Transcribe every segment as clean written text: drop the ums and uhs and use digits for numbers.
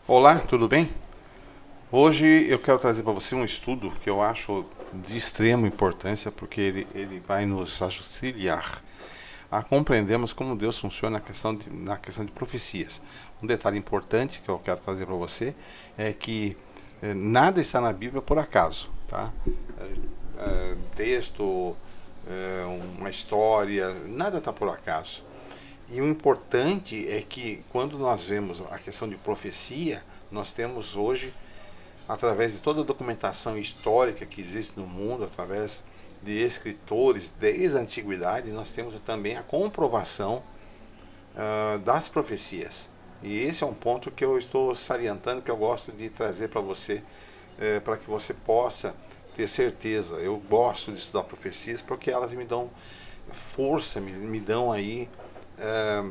Olá, tudo bem? Hoje eu quero trazer para você um estudo que eu acho de extrema importância porque ele vai nos auxiliar a compreendermos como Deus funciona na questão de profecias. Um detalhe importante que eu quero trazer para você é que nada está na Bíblia por acaso, tá? Texto, uma história, nada está por acaso. E o importante é que quando nós vemos a questão de profecia, nós temos hoje, através de toda a documentação histórica que existe no mundo, através de escritores desde a antiguidade, nós temos também a comprovação das profecias. E esse é um ponto que eu estou salientando, que eu gosto de trazer para você, para que você possa ter certeza. Eu gosto de estudar profecias porque elas me dão força, me dão aí é,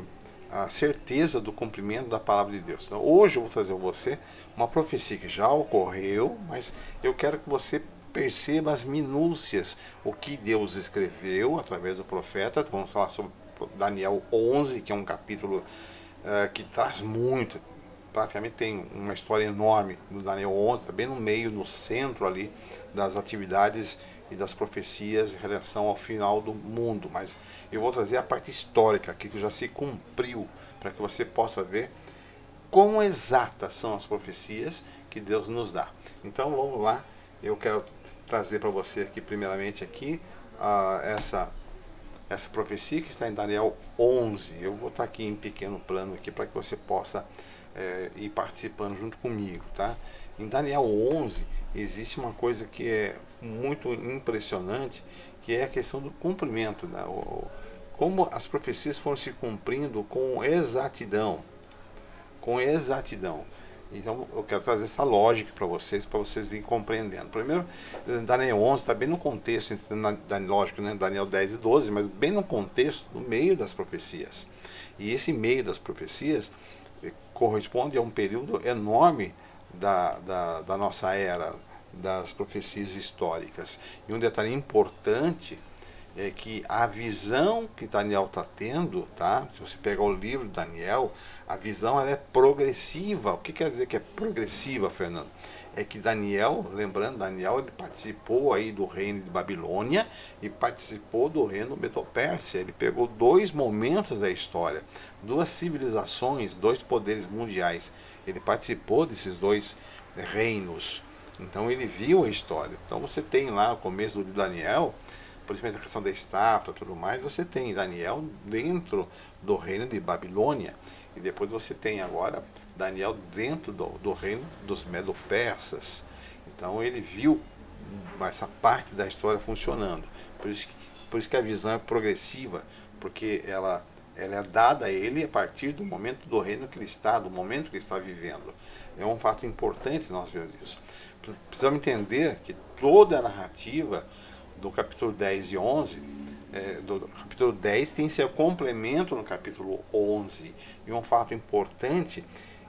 a certeza do cumprimento da palavra de Deus. Então, hoje eu vou trazer a você uma profecia que já ocorreu, mas eu quero que você perceba as minúcias, o que Deus escreveu através do profeta. Vamos falar sobre Daniel 11, que é um capítulo que traz muito, praticamente tem uma história enorme do Daniel 11, está bem no meio, no centro ali das atividades e das profecias em relação ao final do mundo. Mas eu vou trazer a parte histórica aqui que já se cumpriu, para que você possa ver quão exatas são as profecias que Deus nos dá. Então vamos lá, eu quero trazer para você aqui primeiramente aqui essa profecia que está em Daniel 11. Eu vou estar aqui em pequeno plano aqui para que você possa ir participando junto comigo, tá? Em Daniel 11 existe uma coisa que é muito impressionante, que é a questão do cumprimento, né? Como as profecias foram se cumprindo com exatidão, com exatidão. Então eu quero trazer essa lógica para vocês irem compreendendo. Primeiro, Daniel 11 está bem no contexto, lógico, né? Daniel 10 e 12, mas bem no contexto, no meio das profecias. E esse meio das profecias corresponde a um período enorme da nossa era, das profecias históricas. E um detalhe importante é que a visão que Daniel está tendo, tá? Se você pegar o livro de Daniel, a visão ela é progressiva. O que quer dizer que é progressiva, Fernando? É que Daniel, lembrando, Daniel ele participou aí do reino de Babilônia e participou do reino Medo-Pérsia. Ele pegou dois momentos da história, duas civilizações, dois poderes mundiais. Ele participou desses dois reinos. Então ele viu a história. Então você tem lá o começo do Daniel, principalmente a questão da estátua e tudo mais, você tem Daniel dentro do reino de Babilônia. E depois você tem agora Daniel dentro do reino dos Medo-Persas. Então ele viu essa parte da história funcionando. Por isso que a visão é progressiva, porque ela é dada a ele a partir do momento do reino que ele está, do momento que ele está vivendo. É um fato importante nós vermos isso. Precisamos entender que toda a narrativa do capítulo 10 e 11, do capítulo 10 tem seu complemento no capítulo 11. E um fato importante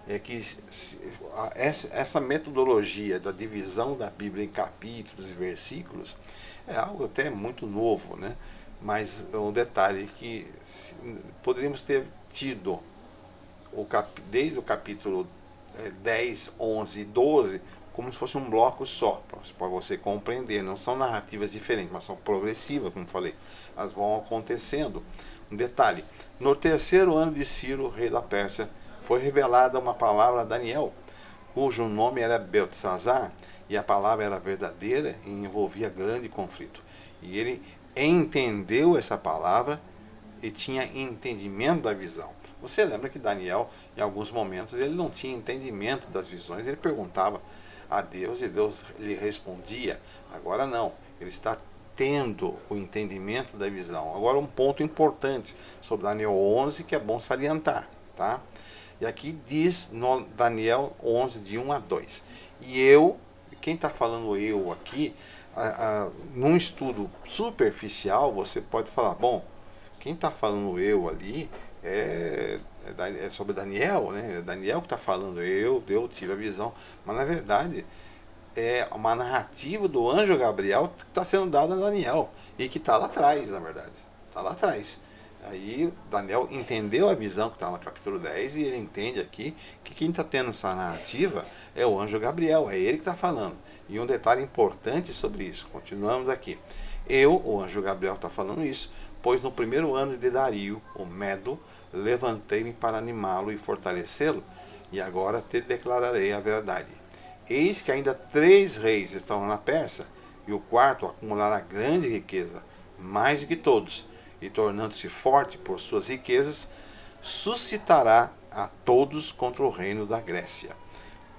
é que essa metodologia da divisão da Bíblia em capítulos e versículos é algo até muito novo, né? Mas um detalhe é que poderíamos ter tido desde o capítulo 10, 11 e 12 como se fosse um bloco só, para você compreender. Não são narrativas diferentes, mas são progressivas, como falei. Elas vão acontecendo. Um detalhe: no terceiro ano de Ciro, rei da Pérsia, foi revelada uma palavra a Daniel, cujo nome era Beltesazar, e a palavra era verdadeira e envolvia grande conflito. E ele entendeu essa palavra e tinha entendimento da visão. Você lembra que Daniel, em alguns momentos, ele não tinha entendimento das visões, ele perguntava a Deus e Deus lhe respondia. Agora não, ele está tendo o entendimento da visão. Agora um ponto importante sobre Daniel 11 que é bom salientar, tá? E aqui diz no Daniel 11 de 1 a 2. E eu, quem está falando eu aqui, num estudo superficial, você pode falar, bom, quem está falando eu ali é sobre Daniel, né? É Daniel que está falando, eu tive a visão. Mas na verdade é uma narrativa do anjo Gabriel que está sendo dada a Daniel e que está lá atrás, na verdade. Está lá atrás. Aí Daniel entendeu a visão que está no capítulo 10 e ele entende aqui que quem está tendo essa narrativa é o anjo Gabriel, é ele que está falando. E um detalhe importante sobre isso, continuamos aqui. O anjo Gabriel, está falando isso, pois no primeiro ano de Dario, o Medo, levantei-me para animá-lo e fortalecê-lo, e agora te declararei a verdade. Eis que ainda 3 reis estavam na Pérsia, e o quarto acumulará grande riqueza, mais do que todos, e tornando-se forte por suas riquezas, suscitará a todos contra o reino da Grécia.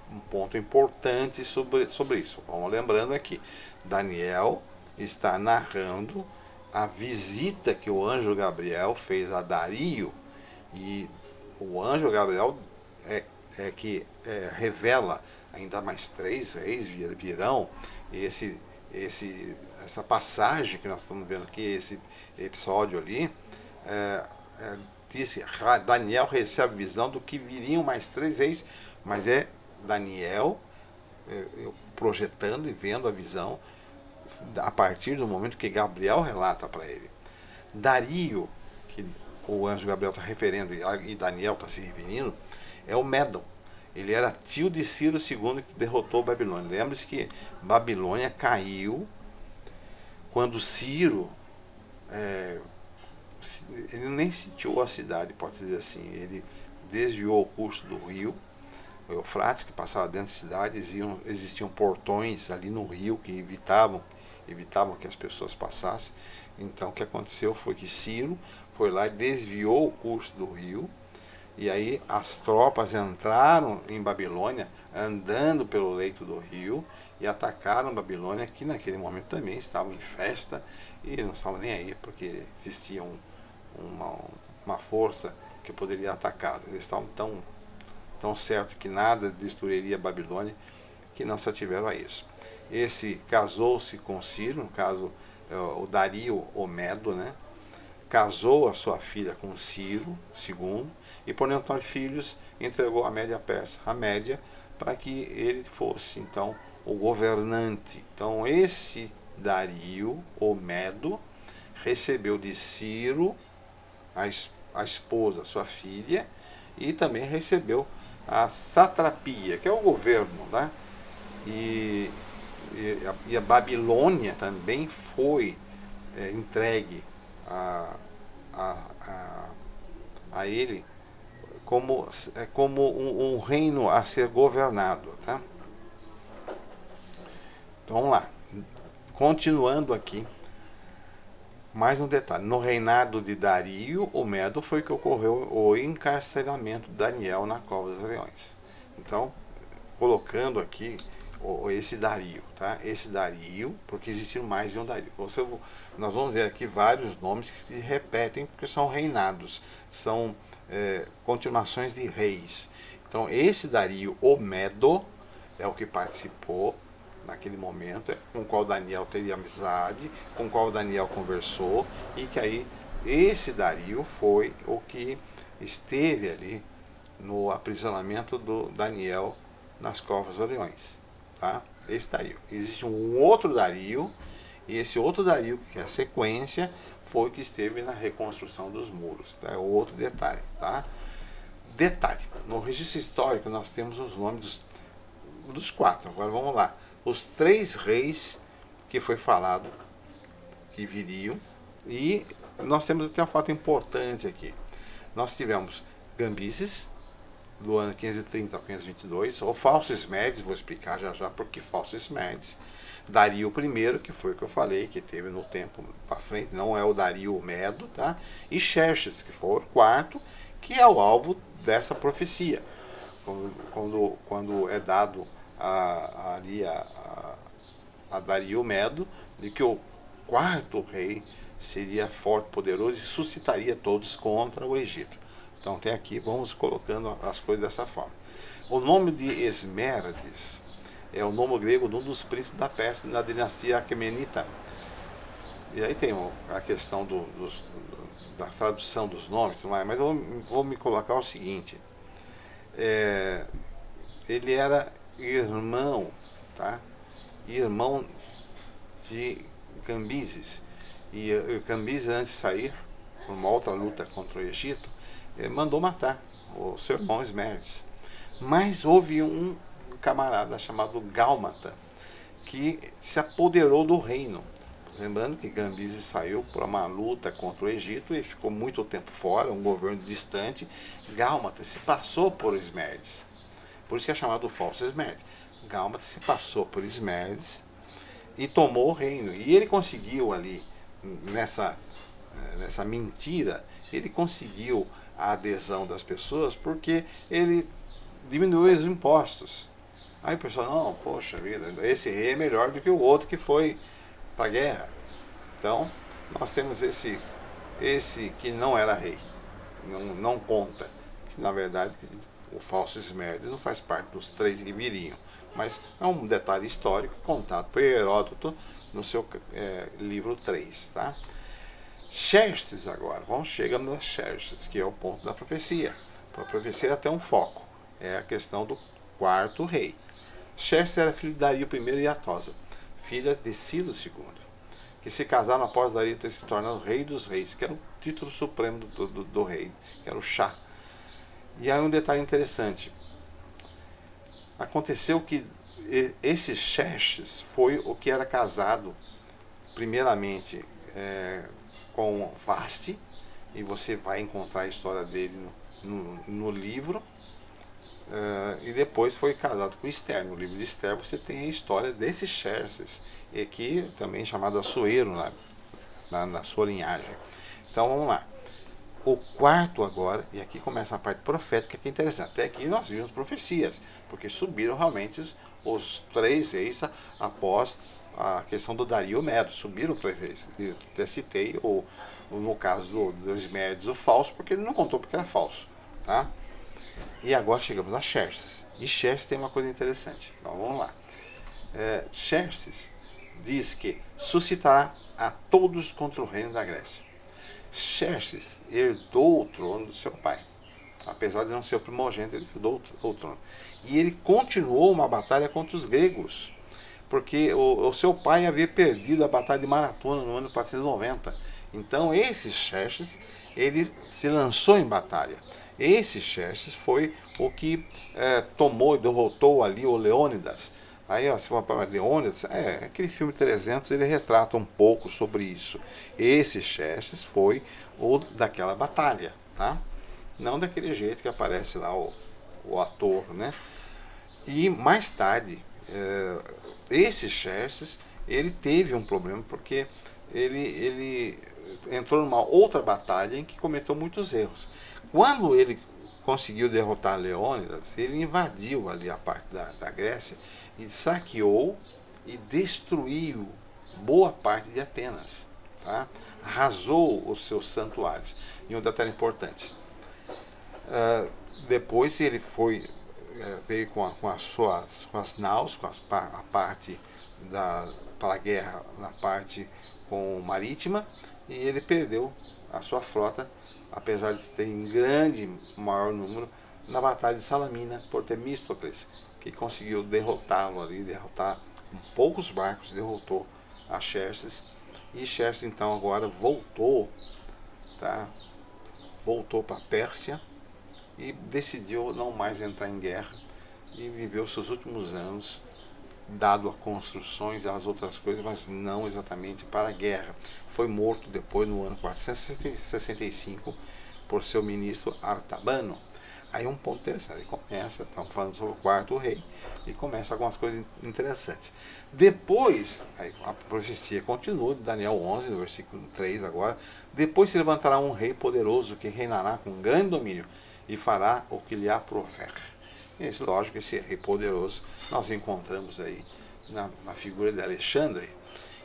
Um ponto importante sobre isso. Vamos lembrando aqui, Daniel está narrando a visita que o anjo Gabriel fez a Dario, e o anjo Gabriel revela ainda mais 3 reis virão. Essa passagem que nós estamos vendo aqui, esse episódio ali, diz que Daniel recebe a visão do que viriam mais 3 reis, mas é Daniel projetando e vendo a visão a partir do momento que Gabriel relata para ele. Dario, que o anjo Gabriel está referendo e Daniel está se referindo, é o Medo. Ele era tio de Ciro II, que derrotou Babilônia. Lembre-se que Babilônia caiu quando Ciro, ele nem sitiou a cidade, pode dizer assim. Ele desviou o curso do rio, o Eufrates, que passava dentro da cidade. Existiam portões ali no rio que evitavam que as pessoas passassem. Então o que aconteceu foi que Ciro foi lá e desviou o curso do rio, e aí as tropas entraram em Babilônia andando pelo leito do rio e atacaram Babilônia, que naquele momento também estavam em festa e não estavam nem aí, porque existia uma força que poderia atacá-los. Eles estavam tão certos que nada destruiria Babilônia, que não se ativeram a isso. Esse casou-se com Ciro, no caso o Dario, o Medo, né? Casou a sua filha com Ciro II e, por não ter filhos, entregou a Média Persa, a Média, para que ele fosse então o governante. Então esse Dario, o Medo, recebeu de Ciro a esposa, sua filha, e também recebeu a satrapia, que é o governo, né? E a Babilônia também foi entregue a ele como um reino a ser governado, tá? Então vamos lá, continuando aqui, mais um detalhe. No reinado de Dario, o Medo, foi que ocorreu o encarceramento de Daniel na cova dos leões. Então, colocando aqui esse Dario, tá? Esse Dario, porque existiram mais de um Dario. Nós vamos ver aqui vários nomes que se repetem, porque são reinados, são continuações de reis. Então esse Dario, o Medo, é o que participou naquele momento, com o qual Daniel teve amizade, com o qual Daniel conversou, e que aí esse Dario foi o que esteve ali no aprisionamento do Daniel nas covas dos leões. Tá? Esse Dario. Existe um outro Dario, e esse outro Dario, que é a sequência, foi o que esteve na reconstrução dos muros. Tá? É outro detalhe. Tá? Detalhe, no registro histórico nós temos os nomes dos 4. Agora vamos lá. Os 3 reis que foi falado que viriam, e nós temos até um fato importante aqui. Nós tivemos Cambises, do ano 530 ao 522, ou Falsos Médios, vou explicar já por que Falsos Médios. Dario I, que foi o que eu falei, que teve no tempo para frente, não é o Dario Medo, tá? E Xerxes, que foi o 4, que é o alvo dessa profecia. Quando é dado a Dario Medo, de que o 4º rei seria forte, poderoso e suscitaria todos contra o Egito. Então até aqui vamos colocando as coisas dessa forma. O nome de Esmeraldes é o nome grego de um dos príncipes da Pérsia, da dinastia Aquemenita. E aí tem a questão da tradução dos nomes, mas eu vou me colocar o seguinte. Ele era irmão, tá? Irmão de Cambises. E Cambises, antes de sair, por uma outra luta contra o Egito, mandou matar o seu irmão Esmerdes. Mas houve um camarada chamado Gálmata, que se apoderou do reino. Lembrando que Cambises saiu para uma luta contra o Egito e ficou muito tempo fora, um governo distante. Gálmata se passou por Esmerdes. Por isso que é chamado falso Esmerdes. Gálmata se passou por Esmerdes e tomou o reino. E ele conseguiu ali, nessa mentira, ele conseguiu a adesão das pessoas porque ele diminuiu os impostos. Aí o pessoal, não, poxa vida, esse rei é melhor do que o outro que foi para a guerra. Então, nós temos esse que não era rei, não conta. Que, na verdade, o falso Esmerdes não faz parte dos 3 que viriam. Mas é um detalhe histórico contado por Heródoto no seu livro 3. Tá? Xerxes agora, vamos chegando a Xerxes, que é o ponto da profecia. A profecia tem um foco, é a questão do 4º rei. Xerxes era filho de Dario I e Atosa, filha de Ciro II, que se casaram após Dario ter se tornado rei dos reis, que era o título supremo do rei, que era o Shah. E aí um detalhe interessante, aconteceu que esse Xerxes foi o que era casado, primeiramente, com Vasti, e você vai encontrar a história dele no livro, e depois foi casado com Esther. No livro de Esther você tem a história desse Xerxes, e aqui também chamado Assuero na sua linhagem. Então vamos lá. O 4º agora, e aqui começa a parte profética que é interessante. Até aqui nós vimos profecias, porque subiram realmente os 3 reis após a questão do Dario Medo. Subiram 3 reis. Eu até citei, ou no caso do Esmerdes, o falso, porque ele não contou porque era falso. Tá? E agora chegamos a Xerxes. E Xerxes tem uma coisa interessante. Então vamos lá. Xerxes diz que suscitará a todos contra o reino da Grécia. Xerxes herdou o trono do seu pai. Apesar de não ser o primogênito, ele herdou o trono. E ele continuou uma batalha contra os gregos. Porque o seu pai havia perdido a batalha de Maratona no ano 490. Então esse Xerxes, ele se lançou em batalha. Esse Xerxes foi o que tomou e derrotou ali o Leônidas. Aí, ó, se for para Leônidas, aquele filme 300, ele retrata um pouco sobre isso. Esse Xerxes foi o daquela batalha, tá? Não daquele jeito que aparece lá o ator, né? E mais tarde, esse Xerxes, ele teve um problema porque ele entrou numa outra batalha em que cometeu muitos erros. Quando ele conseguiu derrotar Leônidas, ele invadiu ali a parte da Grécia e saqueou e destruiu boa parte de Atenas. Tá? Arrasou os seus santuários. E um detalhe importante, depois ele veio com as naus, a parte para a guerra na parte marítima, e ele perdeu a sua frota, apesar de ter em maior número, na batalha de Salamina por Temístocles, que conseguiu derrotá-lo ali, derrotar com poucos barcos, derrotou a Xerxes. E Xerxes então agora voltou, tá? Voltou para a Pérsia e decidiu não mais entrar em guerra e viveu seus últimos anos dado a construções e as outras coisas, mas não exatamente para a guerra. Foi morto depois, no ano 465, por seu ministro Artabano. Aí um ponto interessante, ele começa, estamos falando sobre o 4º rei, e começa algumas coisas interessantes. Depois, aí a profecia continua, Daniel 11, no versículo 3 agora, depois se levantará um rei poderoso que reinará com grande domínio e fará o que lhe aprouver. Lógico, esse rei poderoso nós encontramos aí na figura de Alexandre.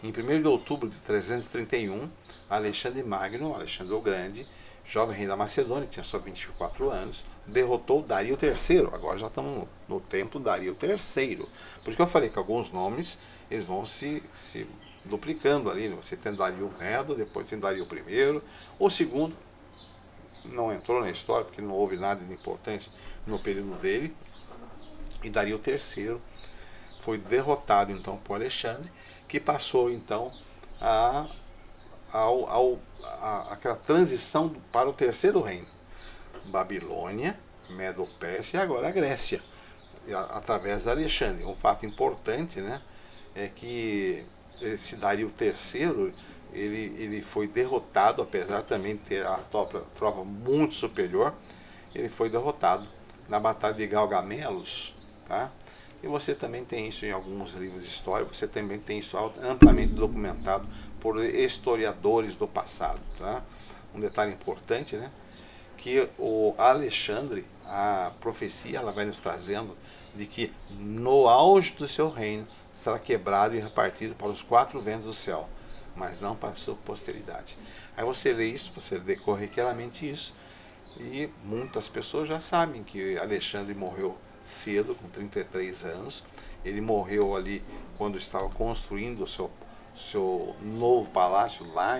Em 1º de outubro de 331, Alexandre Magno, Alexandre o Grande, jovem rei da Macedônia, que tinha só 24 anos, derrotou Dario III. Agora já estamos no tempo Dario III. Por isso que eu falei que alguns nomes eles vão se duplicando ali. Você tem Dario Medo, depois tem Dario I. O segundo não entrou na história porque não houve nada de importante no período dele. E Dario III foi derrotado então por Alexandre, que passou então a aquela transição para o terceiro reino. Babilônia, Medo-Pérsia e agora a Grécia, através de Alexandre. Um fato importante, né, é que esse Dario III, ele foi derrotado, apesar também de ter a tropa muito superior, ele foi derrotado na Batalha de Galgamelos, tá? E você também tem isso em alguns livros de história, você também tem isso amplamente documentado por historiadores do passado, tá? Um detalhe importante, né, que o Alexandre, a profecia, ela vai nos trazendo de que no auge do seu reino será quebrado e repartido para os quatro ventos do céu, mas não para a sua posteridade. Aí você lê isso, você lê corriqueiramente isso, e muitas pessoas já sabem que Alexandre morreu cedo, com 33 anos. Ele morreu ali quando estava construindo o seu novo palácio lá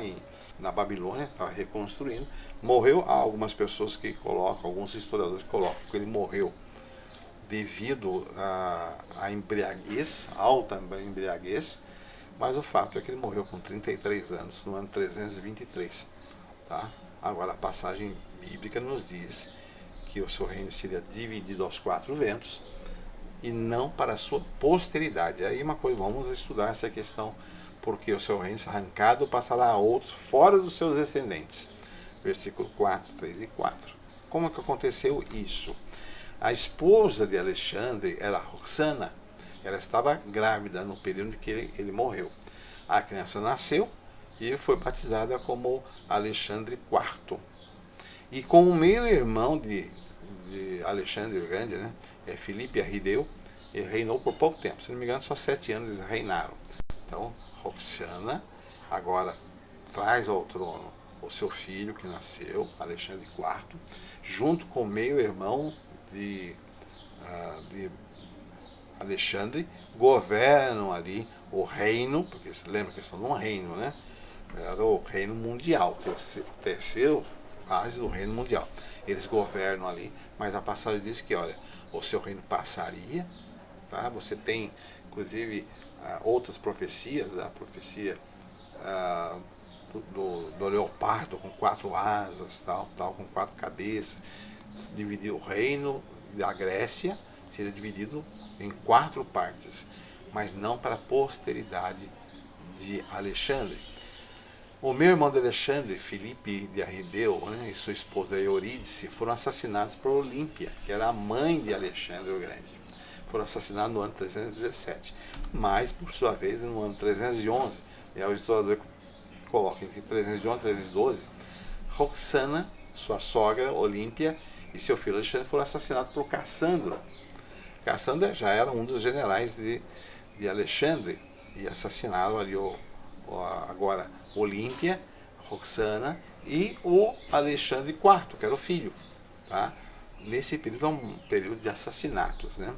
na Babilônia, estava reconstruindo. Morreu, há algumas pessoas que colocam, alguns historiadores colocam que ele morreu devido à embriaguez, alta embriaguez, mas o fato é que ele morreu com 33 anos, no ano 323. Tá? Agora, a passagem bíblica nos diz que o seu reino seria dividido aos quatro ventos e não para a sua posteridade. Aí uma coisa, vamos estudar essa questão, porque o seu reino será arrancado passará a outros fora dos seus descendentes. Versículo 4, 3 e 4. Como é que aconteceu isso? A esposa de Alexandre era Roxana. Ela estava grávida no período em que ele morreu. A criança nasceu e foi batizada como Alexandre IV. E com o meio-irmão de Alexandre o Grande, né, Filipe Arrideu, ele reinou por pouco tempo. Se não me engano, só 7 anos eles reinaram. Então, Roxana agora traz ao trono o seu filho que nasceu, Alexandre IV, junto com o meio-irmão de Alexandre, governam ali o reino, porque você lembra que eles estão num reino, né? Era o reino mundial, terceiro fase do reino mundial. Eles governam ali, mas a passagem diz que, olha, o seu reino passaria, tá? Você tem, inclusive, outras profecias, a profecia do leopardo com 4 asas, tal, com 4 cabeças, dividir o reino da Grécia, seria dividido em 4 partes, mas não para a posteridade de Alexandre. O meu irmão de Alexandre, Filipe de Arrideu, né, e sua esposa Eurídice foram assassinados por Olímpia, que era a mãe de Alexandre o Grande. Foram assassinados no ano 317, mas, por sua vez, no ano 311, e o historiador coloca entre 311 e 312, Roxana, sua sogra Olímpia, e seu filho Alexandre foram assassinados por Cassandro. Cassandro já era um dos generais de Alexandre, e assassinaram ali agora Olímpia, Roxana e o Alexandre IV, que era o filho. Tá? Nesse período é um período de assassinatos. Né?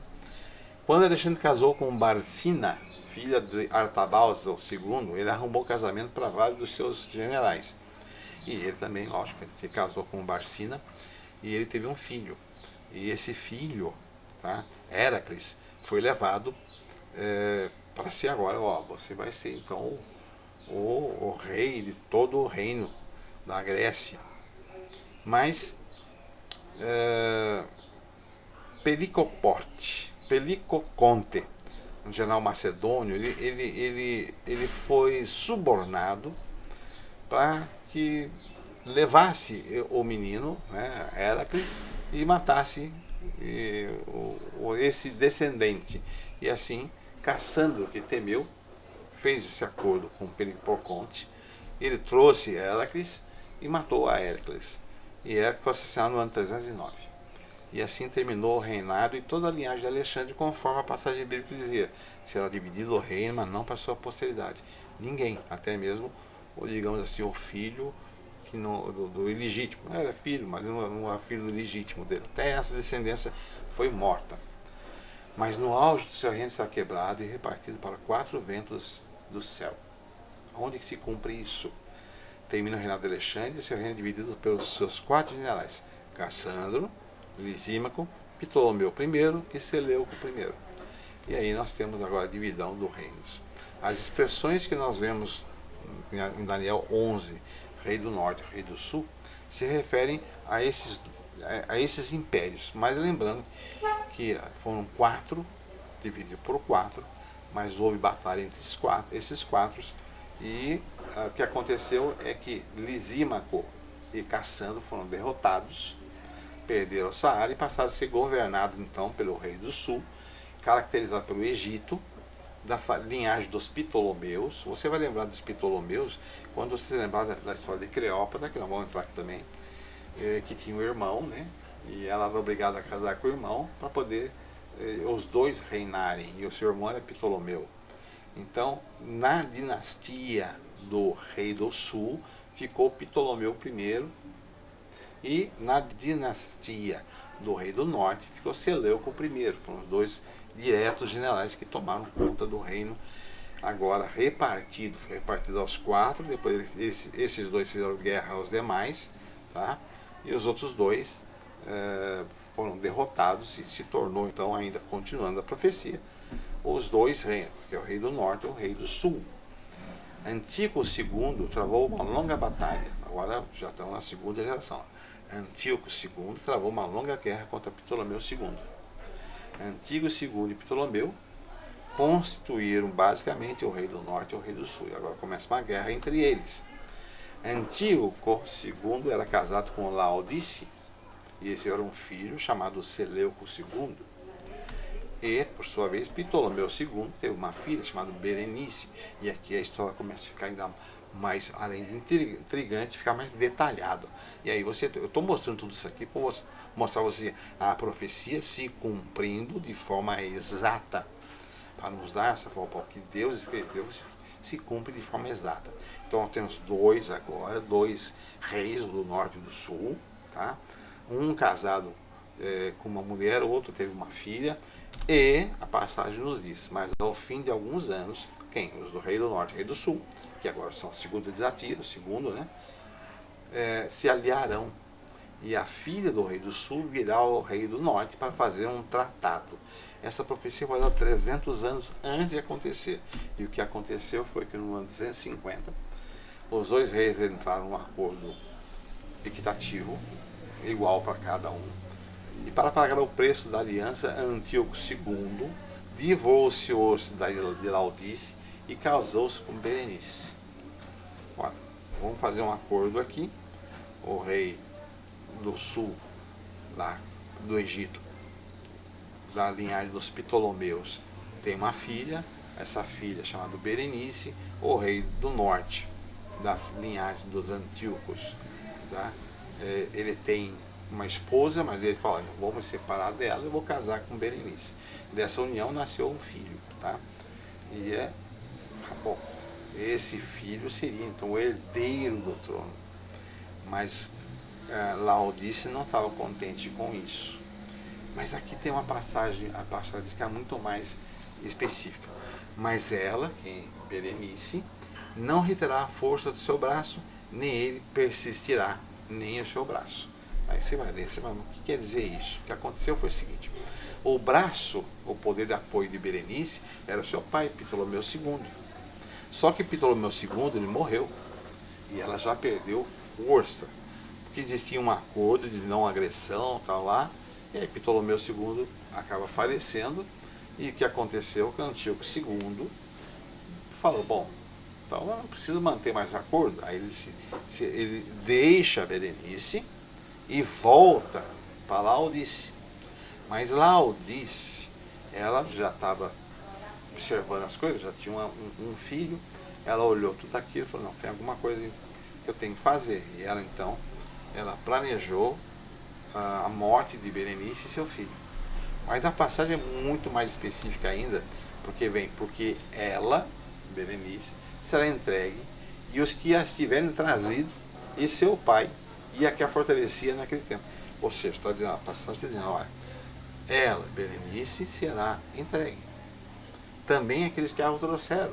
Quando Alexandre casou com Barcina, filha de Artabalza II, ele arrumou casamento para vários dos seus generais. E ele também, lógico, se casou com Barcina e ele teve um filho. E esse filho, tá, Heracles, foi levado para ser agora, você vai ser então o rei de todo o reino da Grécia. Mas Pelicoconte, um general macedônio, ele foi subornado para que levasse o menino, né, Heracles, e matasse esse descendente. E assim, Cassandro, que temeu, fez esse acordo com Pelicoconte. Ele trouxe Heracles e matou a Heracles. E Heracles foi assassinado no ano 309. E assim terminou o reinado e toda a linhagem de Alexandre, conforme a passagem bíblica dizia. Será dividido o reino, mas não para a sua posteridade. Ninguém, até mesmo, digamos assim, o filho que do ilegítimo. Não era filho, mas não era filho ilegítimo dele. Até essa descendência foi morta. Mas no auge do seu reino será quebrado e repartido para 4 ventos do céu. Onde que se cumpre isso? Termina o reinado de Alexandre e seu reino é dividido pelos seus 4 generais: Cassandro, Lisímaco, Ptolomeu I e Seleuco I. E aí nós temos agora a divisão dos reinos. As expressões que nós vemos em Daniel 11, rei do norte e rei do sul, se referem a esses impérios. Mas lembrando que foram 4, dividido por 4, mas houve batalha entre esses quatro, e o que aconteceu é que Lisímaco e Cassandro foram derrotados, perderam o Saara e passaram a ser governados então pelo rei do sul, caracterizado pelo Egito, da linhagem dos Ptolomeus. Você vai lembrar dos Ptolomeus quando você lembrar da história de Cleópatra, que nós vamos entrar aqui também, que tinha um irmão, né? E ela era obrigada a casar com o irmão para poder os dois reinarem, e o seu irmão era Ptolomeu. Então, na dinastia do rei do sul, ficou Ptolomeu I, e na dinastia do rei do norte ficou Seleuco I. Foram os dois diretos generais que tomaram conta do reino, agora repartido aos 4. Depois esses dois fizeram guerra aos demais, tá? E os outros dois foram derrotados, e se tornou então, ainda continuando a profecia, os dois reinos, que é o rei do norte e o rei do sul. Antíoco II travou uma longa batalha, agora já estamos na segunda geração. Antíoco II travou uma longa guerra contra Ptolomeu II. Antíoco II e Ptolomeu constituíram basicamente o rei do norte e o rei do sul. E agora começa uma guerra entre eles. Antíoco II era casado com Laodice, e esse era um filho chamado Seleuco II. E, por sua vez, Ptolomeu II teve uma filha chamada Berenice. E aqui a história começa a ficar ainda mais, além de intrigante, ficar mais detalhado. E aí eu estou mostrando tudo isso aqui para mostrar a você a profecia se cumprindo de forma exata, para nos dar essa forma que Deus escreveu se cumpre de forma exata. Então nós temos dois reis do norte e do sul, tá? Um casado com uma mulher, o outro teve uma filha, e a passagem nos diz, mas ao fim de alguns anos, os do rei do norte e rei do sul, que agora são a segunda dinastia, o segundo, né, se aliarão, e a filha do rei do sul virá ao rei do norte para fazer um tratado. Essa profecia vai dar 300 anos antes de acontecer, e o que aconteceu foi que no ano 250, os dois reis entraram num acordo equitativo, igual para cada um, e para pagar o preço da aliança, Antíoco II divorciou-se de Laodice e casou-se com Berenice. Olha, vamos fazer um acordo aqui. O rei do sul, lá do Egito, da linhagem dos Ptolomeus, tem uma filha, essa filha chamada Berenice. O rei do norte, da linhagem dos Antíocos, tá? Ele tem uma esposa, mas ele fala, vou me separar dela e vou casar com Berenice. Dessa união nasceu um filho, tá? E bom, esse filho seria então o herdeiro do trono. Mas Laodice não estava contente com isso. Mas aqui tem uma passagem, a passagem que é muito mais específica. Mas ela, Berenice, não reterá a força do seu braço, nem ele persistirá, nem o seu braço. Aí você vai ler, o que quer dizer isso? O que aconteceu foi o seguinte: o braço, o poder de apoio de Berenice, era o seu pai, Ptolomeu II. Só que Ptolomeu II, ele morreu, e ela já perdeu força, porque existia um acordo de não agressão, tal lá, e aí Ptolomeu II acaba falecendo, e o que aconteceu? Que Antíoco II falou, bom, então eu não preciso manter mais acordo. Aí ele deixa Berenice e volta para Laodice. Mas Laodice, ela já estava observando as coisas, já tinha um filho, ela olhou tudo aquilo e falou, não, tem alguma coisa que eu tenho que fazer. E ela então, ela planejou a morte de Berenice e seu filho. Mas a passagem é muito mais específica ainda, porque ela, Berenice, será entregue, e os que as tiverem trazido, e seu pai, e a que a fortalecia naquele tempo. Ou seja, está dizendo, a passagem está dizendo, olha, ela, Berenice, será entregue. Também aqueles que a trouxeram,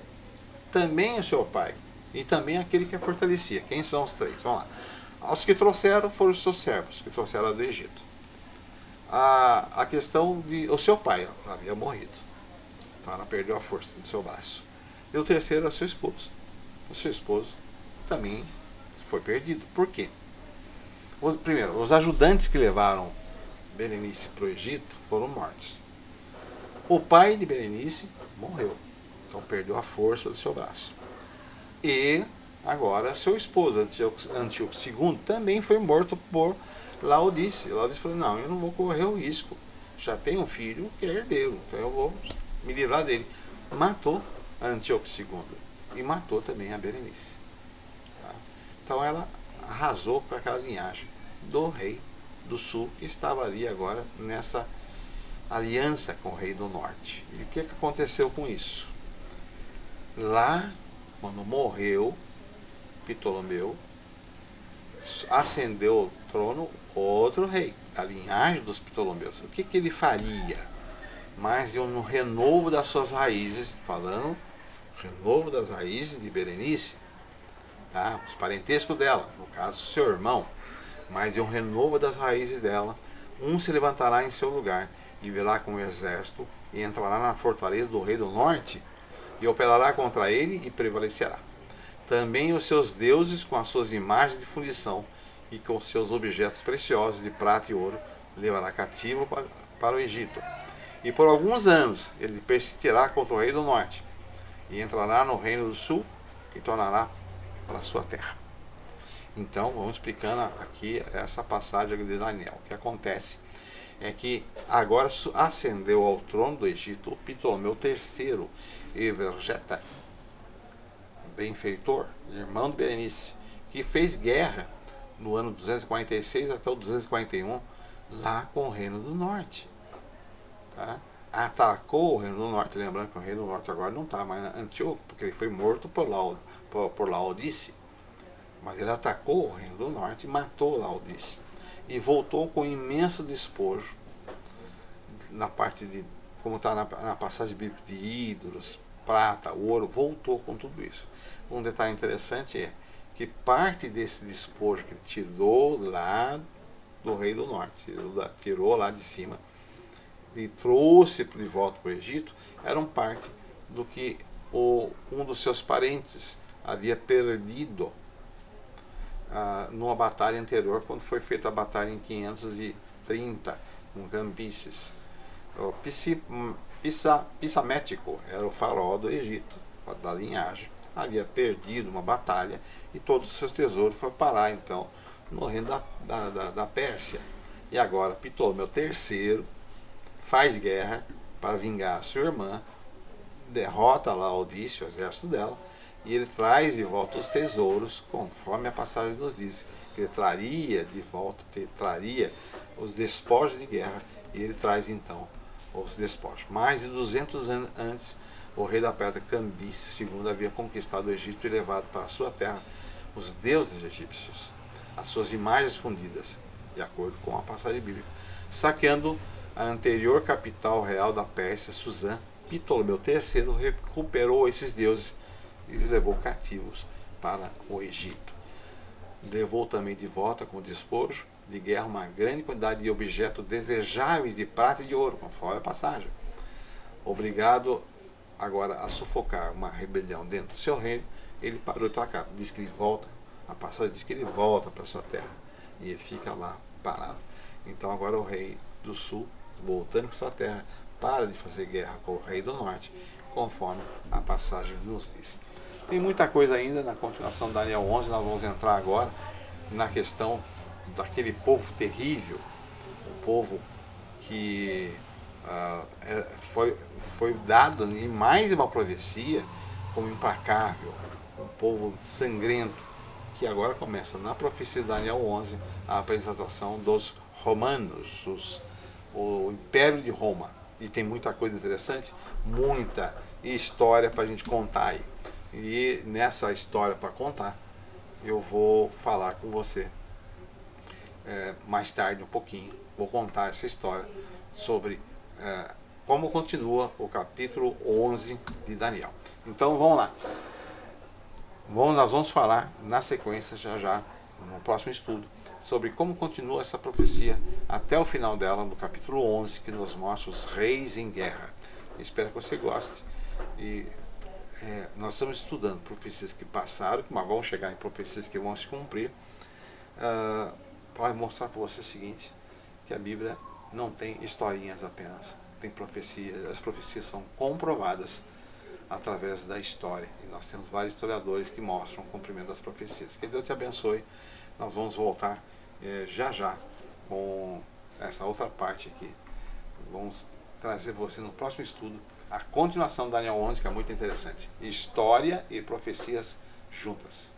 também o seu pai, e também aquele que a fortalecia. Quem são os três? Vamos lá. Os que trouxeram foram os seus servos, que trouxeram ela do Egito. A questão de o seu pai havia morrido, então ela perdeu a força do seu braço. E o terceiro é o seu esposo. o seu esposo também foi perdido. Por quê? Primeiro, os ajudantes que levaram Berenice para o Egito foram mortos. O pai de Berenice morreu, então perdeu a força do seu braço. E agora seu esposo, Antíoco II, também foi morto por Laodice. Laodice falou, não, eu não vou correr o risco. Já tenho um filho que é herdeiro, então eu vou me livrar dele. Matou Antíoco II e matou também a Berenice. Tá? Então ela arrasou com aquela linhagem do rei do sul, que estava ali agora nessa aliança com o rei do norte. E o que aconteceu com isso? Lá, quando morreu Ptolomeu, ascendeu ao trono outro rei, a linhagem dos Ptolomeus. O que ele faria? Mas no renovo das suas raízes, falando renovo das raízes de Berenice, tá? Os parentescos dela, no caso seu irmão, mas de um renovo das raízes dela, um se levantará em seu lugar e virá com o exército e entrará na fortaleza do rei do norte e operará contra ele e prevalecerá. Também os seus deuses com as suas imagens de fundição e com os seus objetos preciosos de prata e ouro levará cativo para o Egito. E por alguns anos ele persistirá contra o rei do norte e entrará no reino do sul e tornará para a sua terra. Então, vamos explicando aqui essa passagem de Daniel. O que acontece é que agora ascendeu ao trono do Egito o Ptolomeu III, Evergeta, benfeitor, irmão de Berenice, que fez guerra no ano 246 até o 241, lá com o Reino do Norte. Tá? Atacou o Reino do Norte, lembrando que o Reino do Norte agora não está mais em Antíoco, porque ele foi morto por Laodice. Mas ele atacou o Reino do Norte e matou Laodice. E voltou com imenso despojo, na parte de, como está na passagem bíblica, de ídolos, prata, ouro, voltou com tudo isso. Um detalhe interessante é que parte desse despojo que ele tirou lá do Rei do Norte, tirou lá de cima e trouxe de volta para o Egito, eram parte do que um dos seus parentes havia perdido numa batalha anterior, quando foi feita a batalha em 530 com Cambises. O Psamético era o faraó do Egito, da linhagem, havia perdido uma batalha e todos os seus tesouros foram parar então no reino da Pérsia. E agora Ptolomeu III faz guerra para vingar a sua irmã, derrota Laodice, o exército dela, e ele traz de volta os tesouros, conforme a passagem nos diz, que ele traria de volta, traria os despojos de guerra, e ele traz então os despojos. Mais de 200 anos antes, o rei da pedra Cambises II havia conquistado o Egito e levado para a sua terra os deuses egípcios, as suas imagens fundidas, de acordo com a passagem bíblica, saqueando a anterior capital real da Pérsia, Suzã. Ptolomeu III recuperou esses deuses e os levou cativos para o Egito. Levou também de volta com despojo de guerra uma grande quantidade de objetos desejáveis de prata e de ouro, conforme a passagem. Obrigado agora a sufocar uma rebelião dentro do seu reino, ele parou de atacar. Diz que ele volta, a passagem diz que ele volta para a sua terra e ele fica lá parado. Então agora o rei do sul, voltando para sua terra, para de fazer guerra com o rei do norte, conforme a passagem nos diz. Tem muita coisa ainda na continuação de Daniel 11, nós vamos entrar agora na questão daquele povo terrível, um povo que foi dado em mais uma profecia como implacável, um povo sangrento, que agora começa na profecia de Daniel 11 a apresentação dos romanos, o Império de Roma. E tem muita coisa interessante, muita história para a gente contar aí. E nessa história para contar, eu vou falar com você mais tarde um pouquinho. Vou contar essa história sobre como continua o capítulo 11 de Daniel. Então vamos lá. Nós vamos falar na sequência já no próximo estudo sobre como continua essa profecia até o final dela, no capítulo 11, que nos mostra os reis em guerra. Espero que você goste e nós estamos estudando profecias que passaram, mas vão chegar em profecias que vão se cumprir, para mostrar para você o seguinte, que a Bíblia não tem historinhas apenas, tem profecias, as profecias são comprovadas através da história, e nós temos vários historiadores que mostram o cumprimento das profecias. Que Deus te abençoe. Nós vamos voltar já já com essa outra parte aqui. Vamos trazer você no próximo estudo a continuação de Daniel 11, que é muito interessante. História e profecias juntas.